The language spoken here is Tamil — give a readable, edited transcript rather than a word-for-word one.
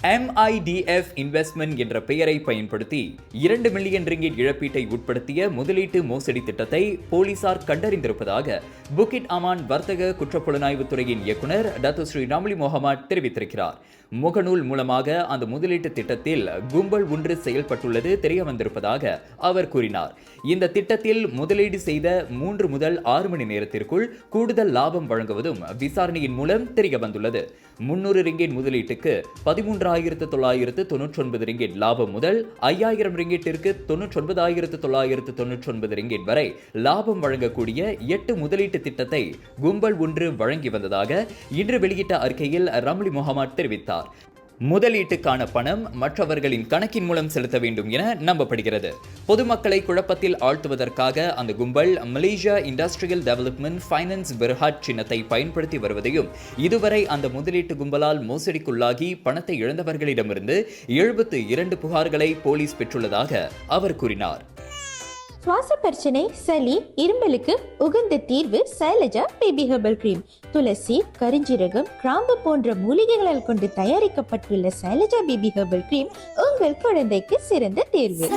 MIDF இன்வெஸ்ட்மெண்ட் என்ற பெயரை பயன்படுத்தி 2 மில்லியன் ரிங்கிட் இழப்பீட்டை உட்படுத்திய முதலீட்டு மோசடி திட்டத்தை போலீசார் கண்டறிந்திருப்பதாக புக்கிட் அமான் வர்த்தக குற்றப்புலனாய்வு துறையின் இயக்குனர் டாக்டர் ஸ்ரீ ராம்லி முகமது தெரிவித்திருக்கிறார். முகநூல் மூலமாக அந்த முதலீட்டு திட்டத்தில் கும்பல் ஒன்று செயல்பட்டுள்ளது தெரிய வந்திருப்பதாக அவர் கூறினார். இந்த திட்டத்தில் முதலீடு செய்த 3 முதல் 6 மணி நேரத்திற்குள் கூடுதல் லாபம் வழங்குவதும் விசாரணையின் மூலம் தெரிய வந்துள்ளது. 300 ரிங்கிட் முதலீட்டுக்கு 13,999 ரிங்கிட் லாபம் முதல் 5,000 ரிங்கிட்டிற்கு 99,999 ரிங்கிட் வரை லாபம் வழங்கக்கூடிய 8 முதலீட்டு திட்டத்தை கும்பல் ஒன்று வழங்கி வந்ததாக இன்று வெளியிட்ட அறிக்கையில் ரம்லி முகமது தெரிவித்தார். முதலீட்டுக்கான பணம் மற்றவர்களின் கணக்கின் மூலம் செலுத்த வேண்டும் என நம்பப்படுகிறது. பொதுமக்களை குழப்பத்தில் ஆழ்த்துவதற்காக அந்த கும்பல் Malaysia industrial development finance Berhad சின்னத்தை பயன்படுத்தி வருவதையும், இதுவரை அந்த முதலீட்டு கும்பலால் மோசடிக்குள்ளாகி பணத்தை இழந்தவர்களிடமிருந்து 72 புகார்களை போலீஸ் பெற்றுள்ளதாக அவர் கூறினார். சுவாச பிரச்சனை, சளி, இருமலுக்கு உகந்த தீர்வு சைலஜா பேபி ஹெர்பல் கிரீம். துளசி, கரிஞ்சீரகம், கிராம்பு போன்ற மூலிகைகளால் கொண்டு தயாரிக்கப்பட்டுள்ள சைலஜா பேபி ஹெர்பல் கிரீம் உங்கள் குழந்தைக்கு சிறந்த தேர்வு.